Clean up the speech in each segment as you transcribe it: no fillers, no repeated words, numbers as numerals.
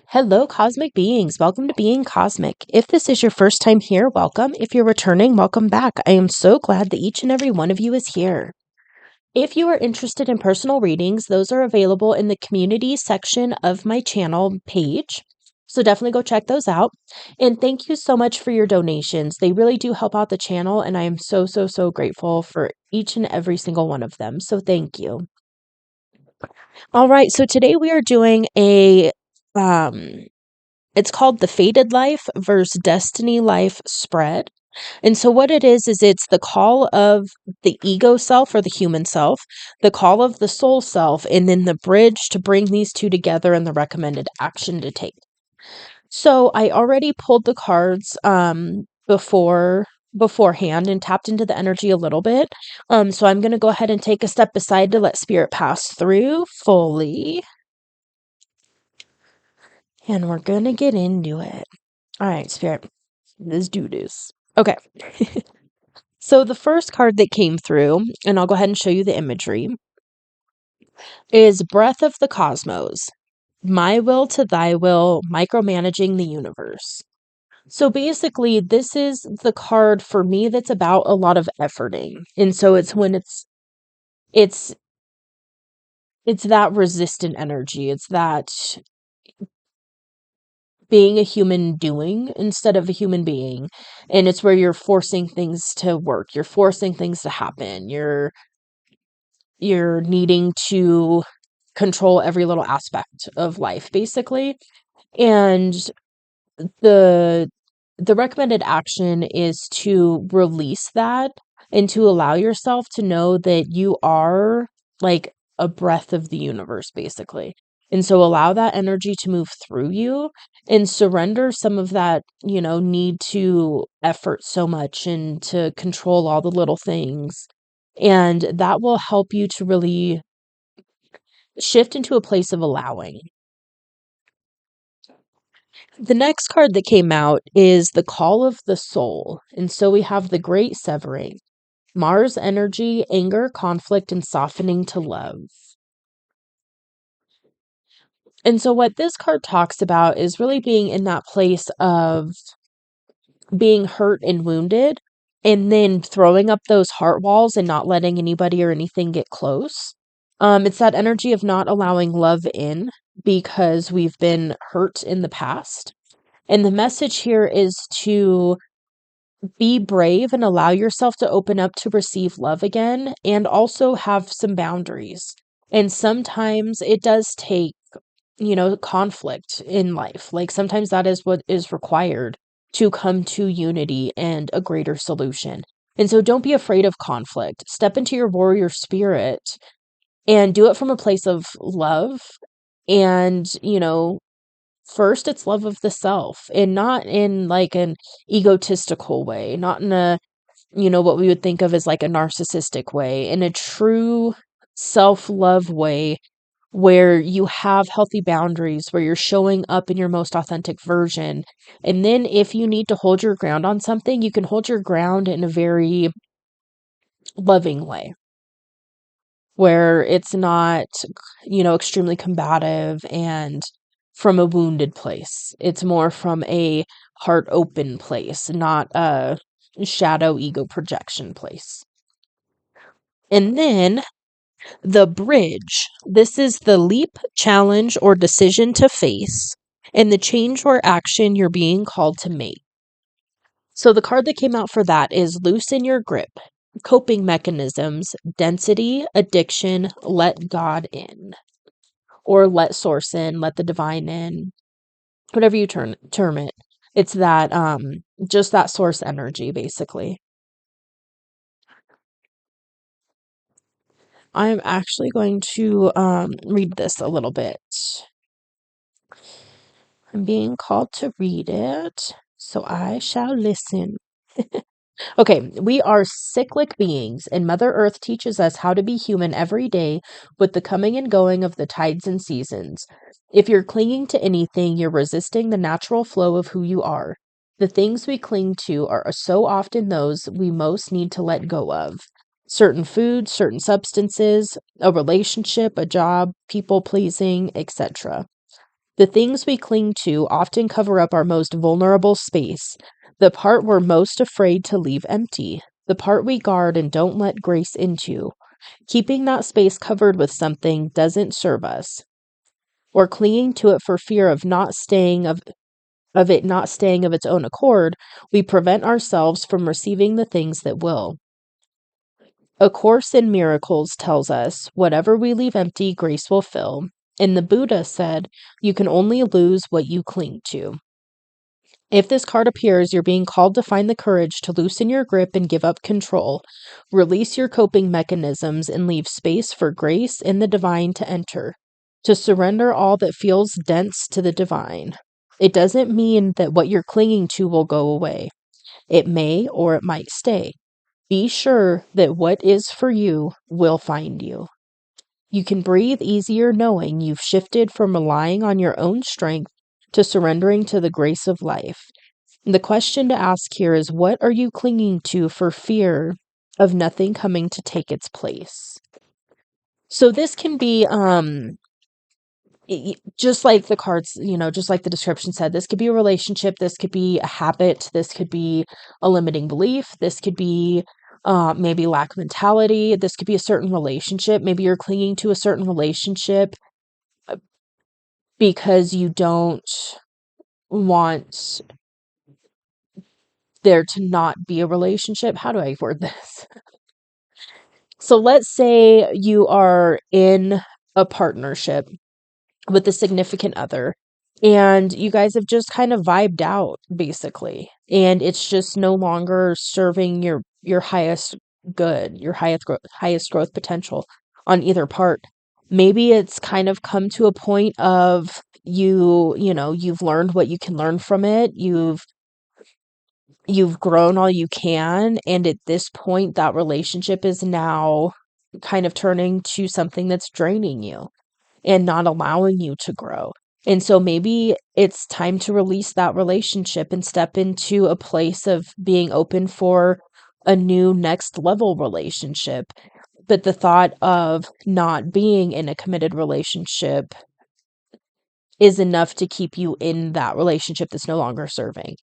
Hello, cosmic beings. Welcome to Being Cosmic. If this is your first time here, welcome. If you're returning, welcome back. I am so glad that each and every one of you is here. If you are interested in personal readings, those are available in the community section of my channel page. So definitely go check those out. And thank you so much for your donations. They really do help out the channel, and I am so grateful for each and every single one of them. So thank you. All right, so today we are doing um it's called the Fated Life versus Destiny Life spread. And so what it is it's the call of the ego self or the human self, the call of the soul self, and then the bridge to bring these two together and the recommended action to take. So I already pulled the cards beforehand and tapped into the energy a little bit. So I'm going to go ahead and take a step aside to let spirit pass through fully. And we're going to get into it. All right, spirit. Let's do this. Okay. So the first card that came through, and I'll go ahead and show you the imagery, is Breath of the Cosmos. My will to thy will, micromanaging the universe. So basically, this is the card for me that's about a lot of efforting. And so it's when it's it's that resistant energy. It's that being a human doing instead of a human being. And it's where you're forcing things to work. You're forcing things to happen. You're needing to control every little aspect of life, basically. And the the recommended action is to release that and to allow yourself to know that you are like a breath of the universe, basically. And so allow that energy to move through you and surrender some of that, need to effort so much and to control all the little things. And that will help you to really shift into a place of allowing. The next card that came out is the Call of the Soul. And so we have the Great Severing, Mars energy, anger, conflict, and softening to love. And so what this card talks about is really being in that place of being hurt and wounded, and then throwing up those heart walls and not letting anybody or anything get close. It's that energy of not allowing love in because we've been hurt in the past. And the message here is to be brave and allow yourself to open up to receive love again and also have some boundaries. And sometimes it does take, conflict in life. Like sometimes that is what is required to come to unity and a greater solution. And so don't be afraid of conflict. Step into your warrior spirit and do it from a place of love. And, first it's love of the self, and not in like an egotistical way, not in a, what we would think of as like a narcissistic way, in a true self-love way where you have healthy boundaries, where you're showing up in your most authentic version. And then if you need to hold your ground on something, you can hold your ground in a very loving way where it's not, extremely combative and from a wounded place. It's more from a heart open place, not a shadow ego projection place. And then the bridge. This is the leap, challenge, or decision to face, and the change or action you're being called to make. So the card that came out for that is loosen your grip, coping mechanisms, density, addiction, let God in, or let source in, let the divine in, whatever you term it. It's that just that source energy, basically. I'm actually going to read this a little bit. I'm being called to read it, so I shall listen. Okay, we are cyclic beings, and Mother Earth teaches us how to be human every day with the coming and going of the tides and seasons. If you're clinging to anything, you're resisting the natural flow of who you are. The things we cling to are so often those we most need to let go of. Certain foods, certain substances, a relationship, a job, people pleasing, etc. The things we cling to often cover up our most vulnerable space, the part we're most afraid to leave empty, the part we guard and don't let grace into. Keeping that space covered with something doesn't serve us. Or clinging to it for fear of it not staying of its own accord, we prevent ourselves from receiving the things that will. A Course in Miracles tells us, whatever we leave empty, grace will fill. And the Buddha said, you can only lose what you cling to. If this card appears, you're being called to find the courage to loosen your grip and give up control. Release your coping mechanisms and leave space for grace and the divine to enter. To surrender all that feels dense to the divine. It doesn't mean that what you're clinging to will go away. It may or it might stay. Be sure that what is for you will find you. You can breathe easier knowing you've shifted from relying on your own strength to surrendering to the grace of life. The question to ask here is, what are you clinging to for fear of nothing coming to take its place? So this can be just like the cards, just like the description said, this could be a relationship, this could be a habit, this could be a limiting belief, this could be maybe lack mentality, this could be a certain relationship. Maybe you're clinging to a certain relationship because you don't want there to not be a relationship. How do I word this? So let's say you are in a partnership with a significant other and you guys have just kind of vibed out basically, and it's just no longer serving your highest good, your highest growth potential on either part. Maybe it's kind of come to a point of you've learned what you can learn from it. You've grown all you can, and at this point that relationship is now kind of turning to something that's draining you and not allowing you to grow. And so maybe it's time to release that relationship and step into a place of being open for a new next level relationship. But the thought of not being in a committed relationship is enough to keep you in that relationship that's no longer serving.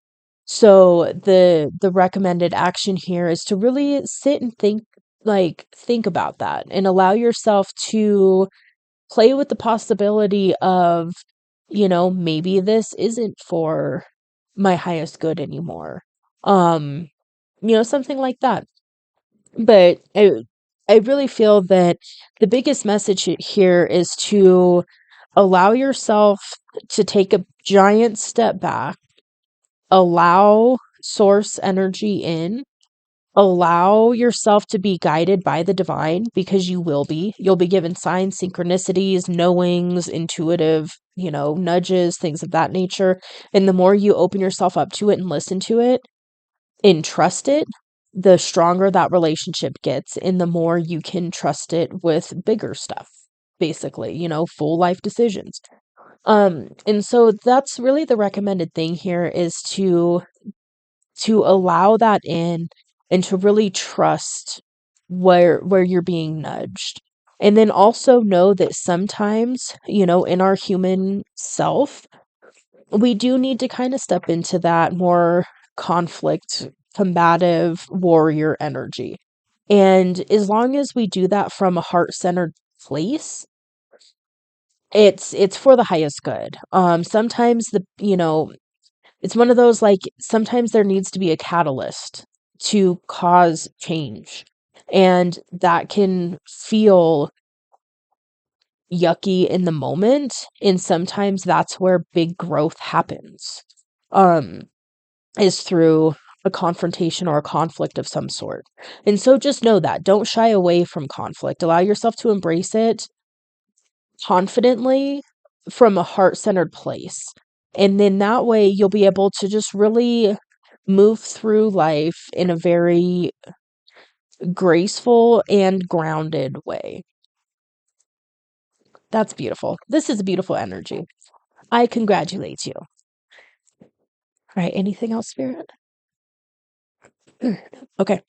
So the recommended action here is to really sit and think about that and allow yourself to play with the possibility of, maybe this isn't for my highest good anymore. Um, something like that. But I really feel that the biggest message here is to allow yourself to take a giant step back, allow source energy in, allow yourself to be guided by the divine, because you'll be given signs, synchronicities, knowings, intuitive, nudges, things of that nature. And the more you open yourself up to it and listen to it and trust it, the stronger that relationship gets, and the more you can trust it with bigger stuff, basically, full life decisions. And so that's really the recommended thing here, is to allow that in and to really trust where you're being nudged. And then also know that sometimes, in our human self, we do need to kind of step into that more conflict, combative warrior energy. And as long as we do that from a heart-centered place, it's for the highest good. Sometimes it's one of those, like, sometimes there needs to be a catalyst to cause change. And that can feel yucky in the moment. And sometimes that's where big growth happens, um, is through a confrontation or a conflict of some sort. And so just know that. Don't shy away from conflict. Allow yourself to embrace it confidently from a heart-centered place. And then that way you'll be able to just really move through life in a very graceful and grounded way. That's beautiful. This is a beautiful energy. I congratulate you. All right. Anything else, Spirit? Okay.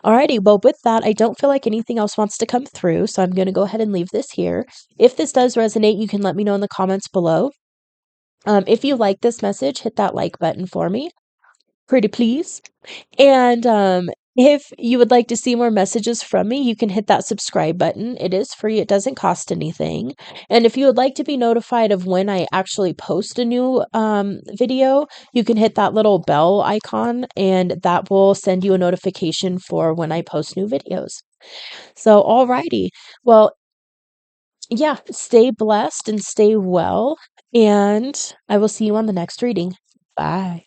Alrighty. Well, with that, I don't feel like anything else wants to come through, so I'm going to go ahead and leave this here. If this does resonate, you can let me know in the comments below. If you like this message, hit that like button for me. Pretty please. And if you would like to see more messages from me, you can hit that subscribe button. It is free, it doesn't cost anything. And if you would like to be notified of when I actually post a new video, you can hit that little bell icon, and that will send you a notification for when I post new videos. So, alrighty. Well, yeah, stay blessed and stay well. And I will see you on the next reading. Bye.